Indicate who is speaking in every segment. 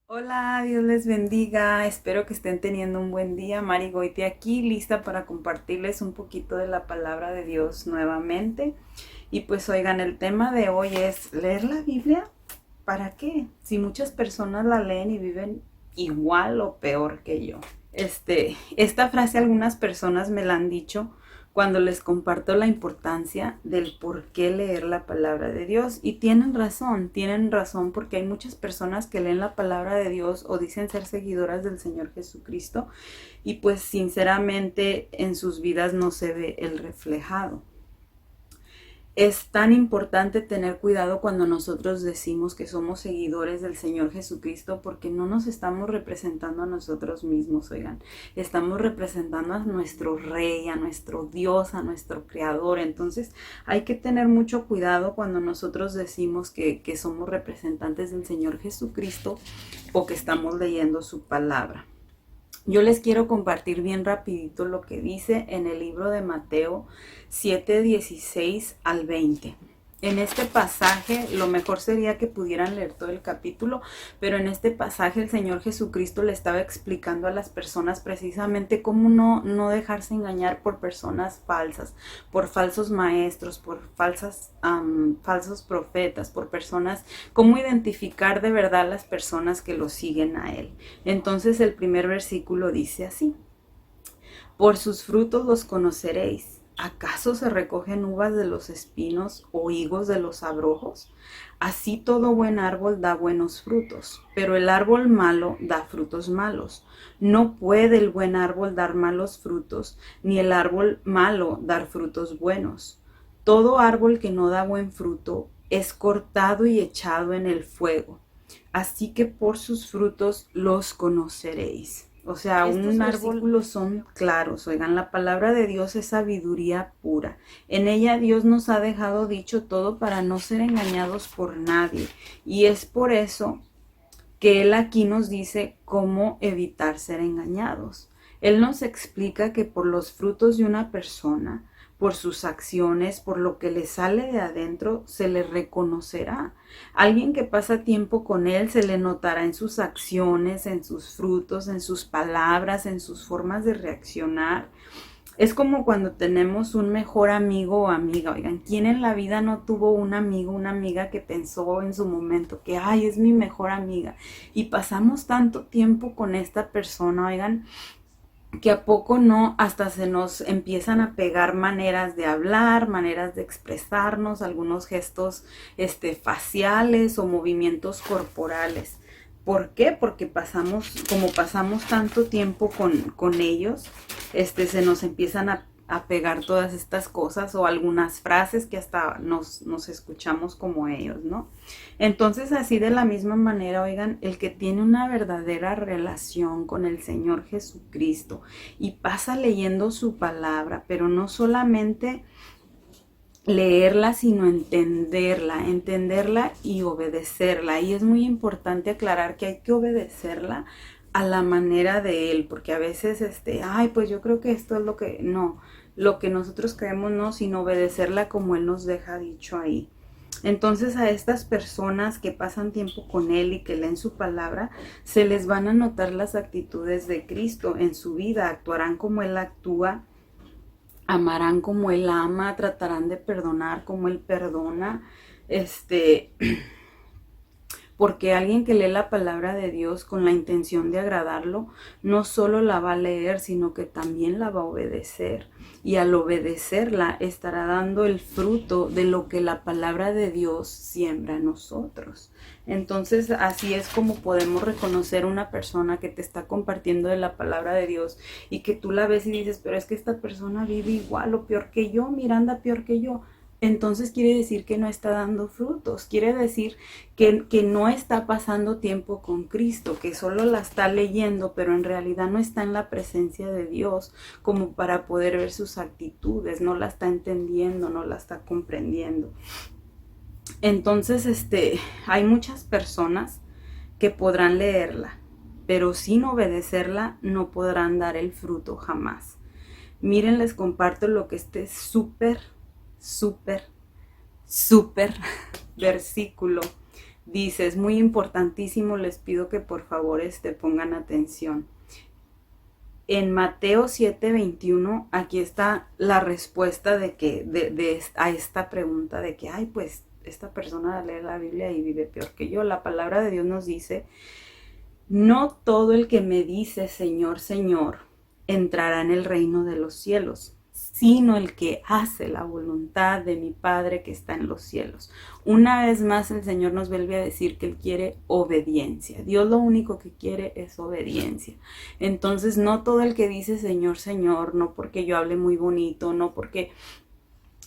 Speaker 1: Hola, Dios les bendiga. Espero que estén teniendo un buen día. Mari Goiti aquí, lista para compartirles un poquito de la palabra de Dios nuevamente. Y pues oigan, el tema de hoy es leer la Biblia. ¿Para qué? Si muchas personas la leen y viven igual o peor que yo. Esta frase algunas personas me la han dicho cuando les comparto la importancia del por qué leer la palabra de Dios. Y tienen razón porque hay muchas personas que leen la palabra de Dios o dicen ser seguidoras del Señor Jesucristo y pues sinceramente en sus vidas no se ve el reflejado. Es tan importante tener cuidado cuando nosotros decimos que somos seguidores del Señor Jesucristo porque no nos estamos representando a nosotros mismos, oigan, estamos representando a nuestro Rey, a nuestro Dios, a nuestro Creador. Entonces hay que tener mucho cuidado cuando nosotros decimos que somos representantes del Señor Jesucristo o que estamos leyendo su palabra. Yo les quiero compartir bien rapidito lo que dice en el libro de Mateo 7:16 al 20. En este pasaje, lo mejor sería que pudieran leer todo el capítulo, pero en este pasaje el Señor Jesucristo le estaba explicando a las personas precisamente cómo no dejarse engañar por personas falsas, por falsos maestros, por falsos profetas, por personas, cómo identificar de verdad las personas que lo siguen a Él. Entonces el primer versículo dice así: por sus frutos los conoceréis. ¿Acaso se recogen uvas de los espinos o higos de los abrojos? Así todo buen árbol da buenos frutos, pero el árbol malo da frutos malos. No puede el buen árbol dar malos frutos, ni el árbol malo dar frutos buenos. Todo árbol que no da buen fruto es cortado y echado en el fuego. Así que por sus frutos los conoceréis. O sea, un árbol, versículos son claros. Oigan, la palabra de Dios es sabiduría pura. En ella Dios nos ha dejado dicho todo para no ser engañados por nadie. Y es por eso que Él aquí nos dice cómo evitar ser engañados. Él nos explica que por los frutos de una persona, por sus acciones, por lo que le sale de adentro, se le reconocerá. Alguien que pasa tiempo con Él se le notará en sus acciones, en sus frutos, en sus palabras, en sus formas de reaccionar. Es como cuando tenemos un mejor amigo o amiga. Oigan, ¿quién en la vida no tuvo un amigo, una amiga que pensó en su momento que, ay, es mi mejor amiga? Y pasamos tanto tiempo con esta persona, oigan, que a poco no, hasta se nos empiezan a pegar maneras de hablar, maneras de expresarnos, algunos gestos faciales o movimientos corporales. ¿Por qué? Porque como pasamos tanto tiempo con ellos, se nos empiezan a pegar todas estas cosas o algunas frases que hasta nos escuchamos como ellos, ¿no? Entonces, así de la misma manera, oigan, el que tiene una verdadera relación con el Señor Jesucristo y pasa leyendo su palabra, pero no solamente leerla, sino entenderla y obedecerla. Y es muy importante aclarar que hay que obedecerla a la manera de Él, porque a veces, ay, pues yo creo que esto es lo que, no, lo que nosotros creemos no, sino obedecerla como Él nos deja dicho ahí. Entonces a estas personas que pasan tiempo con Él y que leen su palabra, se les van a notar las actitudes de Cristo en su vida, actuarán como Él actúa, amarán como Él ama, tratarán de perdonar como Él perdona, este, porque alguien que lee la palabra de Dios con la intención de agradarlo, no solo la va a leer, sino que también la va a obedecer. Y al obedecerla estará dando el fruto de lo que la palabra de Dios siembra en nosotros. Entonces, así es como podemos reconocer una persona que te está compartiendo de la palabra de Dios y que tú la ves y dices, pero es que esta persona vive igual o peor que yo, mira, anda peor que yo. Entonces quiere decir que no está dando frutos, quiere decir que no está pasando tiempo con Cristo, que solo la está leyendo, pero en realidad no está en la presencia de Dios como para poder ver sus actitudes, no la está entendiendo, no la está comprendiendo. Entonces, hay muchas personas que podrán leerla, pero sin obedecerla no podrán dar el fruto jamás. Miren, les comparto lo que súper, súper versículo Dice, es muy importantísimo, les pido que por favor pongan atención. En Mateo 7:21, aquí está la respuesta a esta pregunta de que, ay, pues esta persona lee la Biblia y vive peor que yo. La palabra de Dios nos dice, no todo el que me dice Señor, Señor, entrará en el reino de los cielos, sino el que hace la voluntad de mi Padre que está en los cielos. Una vez más el Señor nos vuelve a decir que Él quiere obediencia. Dios lo único que quiere es obediencia. Entonces no todo el que dice Señor, Señor, no porque yo hable muy bonito, no porque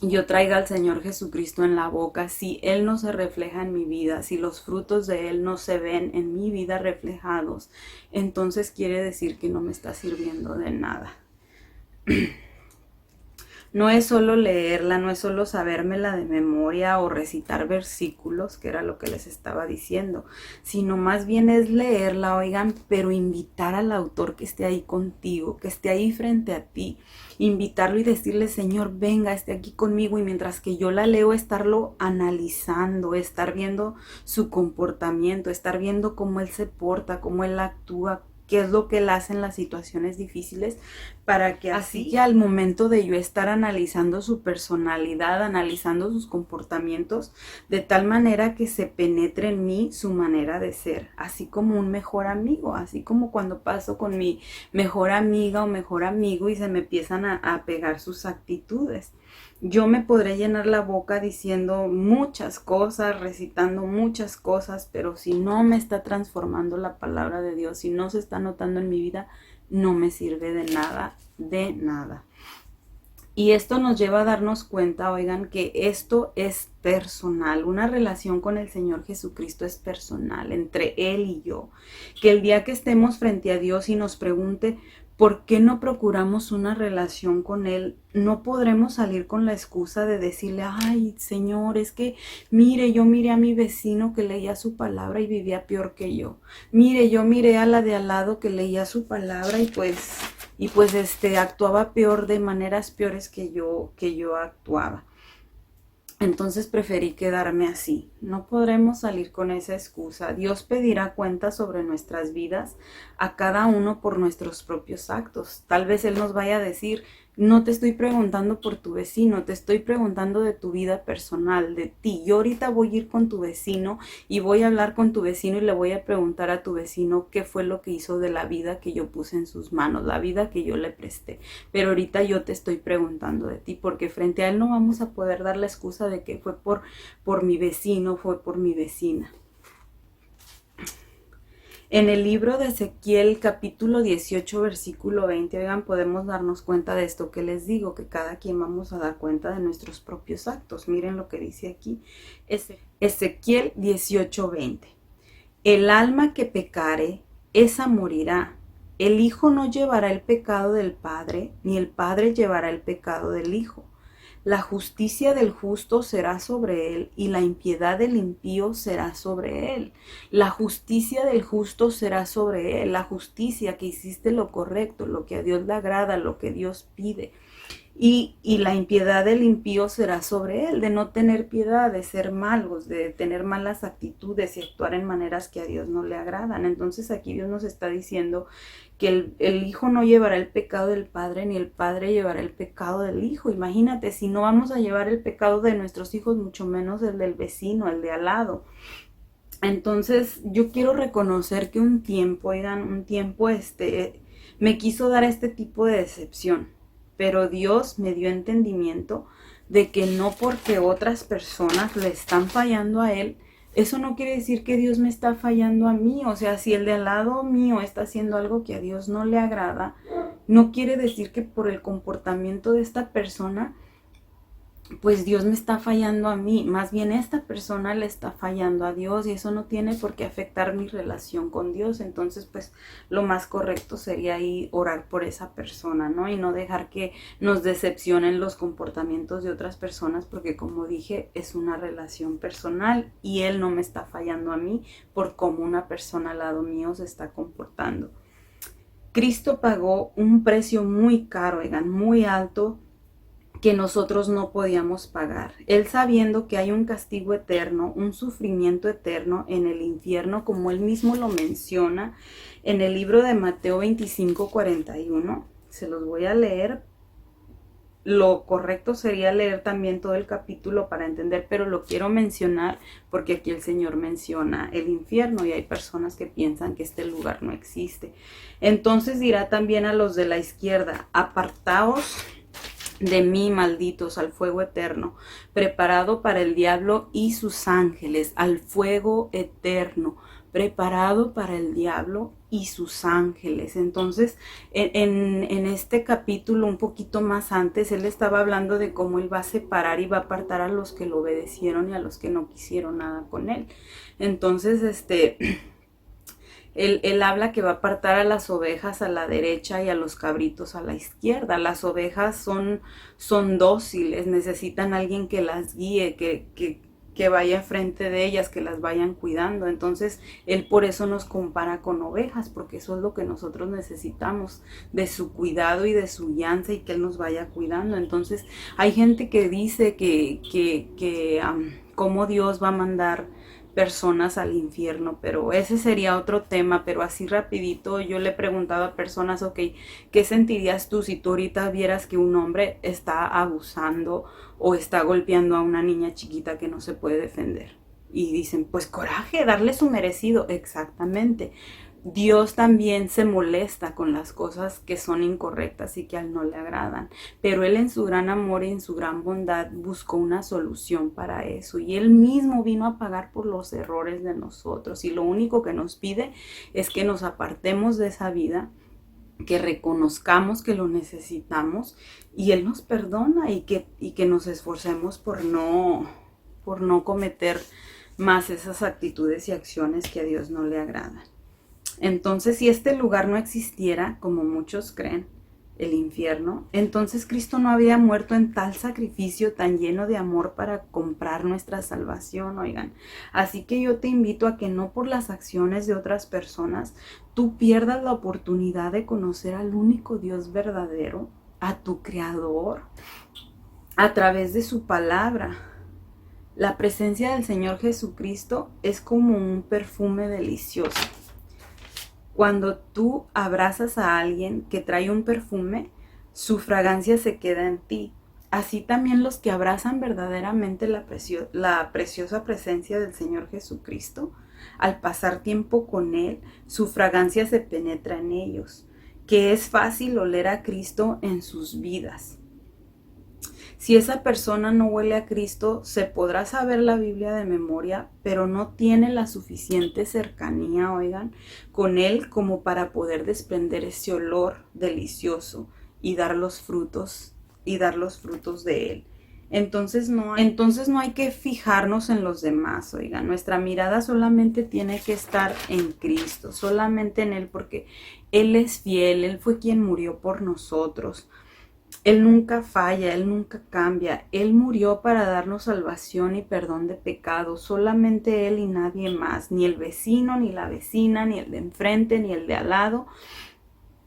Speaker 1: yo traiga al Señor Jesucristo en la boca, si Él no se refleja en mi vida, si los frutos de Él no se ven en mi vida reflejados, entonces quiere decir que no me está sirviendo de nada. No es solo leerla, no es solo sabérmela de memoria o recitar versículos, que era lo que les estaba diciendo, sino más bien es leerla, oigan, pero invitar al autor que esté ahí contigo, que esté ahí frente a ti, invitarlo y decirle, Señor, venga, esté aquí conmigo, y mientras que yo la leo, estarlo analizando, estar viendo su comportamiento, estar viendo cómo Él se porta, cómo Él actúa, qué es lo que Él hace en las situaciones difíciles, para que así al momento de yo estar analizando su personalidad, analizando sus comportamientos, de tal manera que se penetre en mí su manera de ser, así como un mejor amigo, así como cuando paso con mi mejor amiga o mejor amigo y se me empiezan a pegar sus actitudes. Yo me podré llenar la boca diciendo muchas cosas, recitando muchas cosas, pero si no me está transformando la palabra de Dios, si no se está notando en mi vida, no me sirve de nada, de nada. Y esto nos lleva a darnos cuenta, oigan, que esto es personal. Una relación con el Señor Jesucristo es personal, entre Él y yo. Que el día que estemos frente a Dios y nos pregunte, ¿por qué no procuramos una relación con Él? No podremos salir con la excusa de decirle, ay, Señor, es que, mire, yo miré a mi vecino que leía su palabra y vivía peor que yo. Mire, yo miré a la de al lado que leía su palabra y pues actuaba peor, de maneras peores que yo actuaba. Entonces preferí quedarme así. No podremos salir con esa excusa. Dios pedirá cuentas sobre nuestras vidas a cada uno por nuestros propios actos. Tal vez Él nos vaya a decir, no te estoy preguntando por tu vecino, te estoy preguntando de tu vida personal, de ti. Yo ahorita voy a ir con tu vecino y voy a hablar con tu vecino y le voy a preguntar a tu vecino qué fue lo que hizo de la vida que yo puse en sus manos, la vida que yo le presté. Pero ahorita yo te estoy preguntando de ti, porque frente a Él no vamos a poder dar la excusa de que fue por mi vecino, fue por mi vecina. En el libro de Ezequiel, capítulo 18, versículo 20, oigan, podemos darnos cuenta de esto que les digo, que cada quien vamos a dar cuenta de nuestros propios actos. Miren lo que dice aquí, Ezequiel 18, 20. El alma que pecare, esa morirá. El Hijo no llevará el pecado del Padre, ni el Padre llevará el pecado del Hijo. La justicia del justo será sobre él, y la impiedad del impío será sobre él. La justicia del justo será sobre él. La justicia, que hiciste lo correcto, lo que a Dios le agrada, lo que Dios pide. Y la impiedad del impío será sobre él, de no tener piedad, de ser malos, de tener malas actitudes y actuar en maneras que a Dios no le agradan. Entonces aquí Dios nos está diciendo que el Hijo no llevará el pecado del Padre, ni el Padre llevará el pecado del Hijo. Imagínate, si no vamos a llevar el pecado de nuestros hijos, mucho menos el del vecino, el de al lado. Entonces yo quiero reconocer que un tiempo me quiso dar este tipo de decepción, pero Dios me dio entendimiento de que no porque otras personas le están fallando a Él, eso no quiere decir que Dios me está fallando a mí. O sea, si el de al lado mío está haciendo algo que a Dios no le agrada, no quiere decir que por el comportamiento de esta persona, pues Dios me está fallando a mí. Más bien esta persona le está fallando a Dios, y eso no tiene por qué afectar mi relación con Dios. Entonces, pues lo más correcto sería ahí orar por esa persona, ¿no? Y no dejar que nos decepcionen los comportamientos de otras personas, porque como dije, es una relación personal y Él no me está fallando a mí por cómo una persona al lado mío se está comportando. Cristo pagó un precio muy caro, oigan, muy alto, que nosotros no podíamos pagar. Él sabiendo que hay un castigo eterno, un sufrimiento eterno en el infierno, como él mismo lo menciona en el libro de Mateo 25:41. Se los voy a leer. Lo correcto sería leer también todo el capítulo para entender, pero lo quiero mencionar porque aquí el Señor menciona el infierno y hay personas que piensan que este lugar no existe. Entonces dirá también a los de la izquierda: apartaos de mí, malditos, al fuego eterno, preparado para el diablo y sus ángeles, al fuego eterno, preparado para el diablo y sus ángeles. Entonces, en este capítulo, un poquito más antes, él estaba hablando de cómo él va a separar y va a apartar a los que lo obedecieron y a los que no quisieron nada con él. Entonces, él habla que va a apartar a las ovejas a la derecha y a los cabritos a la izquierda. Las ovejas son dóciles, necesitan a alguien que las guíe, que vaya enfrente de ellas, que las vayan cuidando. Entonces, él por eso nos compara con ovejas, porque eso es lo que nosotros necesitamos, de su cuidado y de su guianza y que él nos vaya cuidando. Entonces, hay gente que dice que cómo Dios va a mandar personas al infierno, pero ese sería otro tema. Pero así rapidito yo le he preguntado a personas: ok, ¿qué sentirías tú si tú ahorita vieras que un hombre está abusando o está golpeando a una niña chiquita que no se puede defender? Y dicen: pues coraje, darle su merecido. Exactamente. Dios también se molesta con las cosas que son incorrectas y que a él no le agradan, pero él en su gran amor y en su gran bondad buscó una solución para eso, y él mismo vino a pagar por los errores de nosotros, y lo único que nos pide es que nos apartemos de esa vida, que reconozcamos que lo necesitamos, y él nos perdona, y que nos esforcemos por no cometer más esas actitudes y acciones que a Dios no le agradan. Entonces, si este lugar no existiera, como muchos creen, el infierno, entonces Cristo no había muerto en tal sacrificio tan lleno de amor para comprar nuestra salvación, oigan. Así que yo te invito a que no por las acciones de otras personas tú pierdas la oportunidad de conocer al único Dios verdadero, a tu Creador, a través de su palabra. La presencia del Señor Jesucristo es como un perfume delicioso. Cuando tú abrazas a alguien que trae un perfume, su fragancia se queda en ti. Así también los que abrazan verdaderamente la preciosa presencia del Señor Jesucristo, al pasar tiempo con Él, su fragancia se penetra en ellos, que es fácil oler a Cristo en sus vidas. Si esa persona no huele a Cristo, se podrá saber la Biblia de memoria, pero no tiene la suficiente cercanía, oigan, con Él como para poder desprender ese olor delicioso y dar los frutos de Él. Entonces no hay que fijarnos en los demás, oigan. Nuestra mirada solamente tiene que estar en Cristo, solamente en Él, porque Él es fiel, Él fue quien murió por nosotros. Él nunca falla, Él nunca cambia. Él murió para darnos salvación y perdón de pecados. Solamente Él y nadie más. Ni el vecino, ni la vecina, ni el de enfrente, ni el de al lado.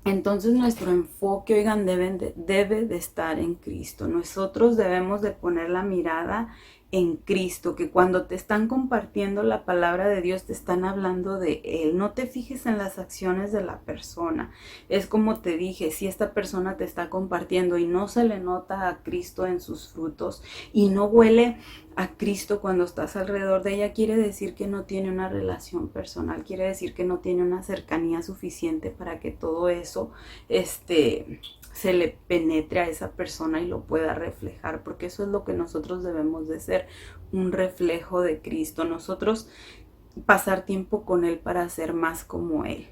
Speaker 1: Entonces nuestro enfoque, oigan, debe de estar en Cristo. Nosotros debemos de poner la mirada en Cristo, que cuando te están compartiendo la palabra de Dios te están hablando de Él. No te fijes en las acciones de la persona. Es como te dije, si esta persona te está compartiendo y no se le nota a Cristo en sus frutos y no huele a Cristo cuando estás alrededor de ella, quiere decir que no tiene una relación personal, quiere decir que no tiene una cercanía suficiente para que todo eso se le penetre a esa persona y lo pueda reflejar, porque eso es lo que nosotros debemos de ser, un reflejo de Cristo. Nosotros pasar tiempo con Él para ser más como Él.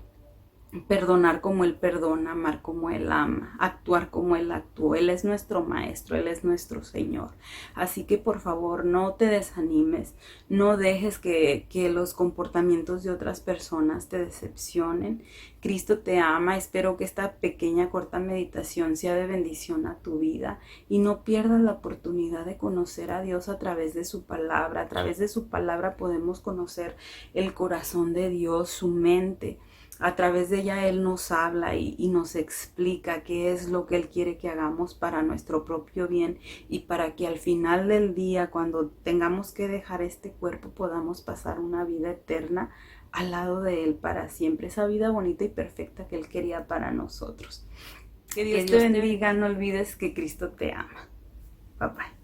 Speaker 1: Perdonar como Él perdona, amar como Él ama, actuar como Él actuó. Él es nuestro Maestro, Él es nuestro Señor. Así que por favor no te desanimes, no dejes que los comportamientos de otras personas te decepcionen. Cristo te ama. Espero que esta pequeña corta meditación sea de bendición a tu vida y no pierdas la oportunidad de conocer a Dios a través de su palabra. A través de su palabra podemos conocer el corazón de Dios, su mente. A través de ella Él nos habla y nos explica qué es lo que Él quiere que hagamos para nuestro propio bien y para que al final del día, cuando tengamos que dejar este cuerpo, podamos pasar una vida eterna al lado de Él para siempre. Esa vida bonita y perfecta que Él quería para nosotros. Que Dios te bendiga. No olvides que Cristo te ama. Bye bye.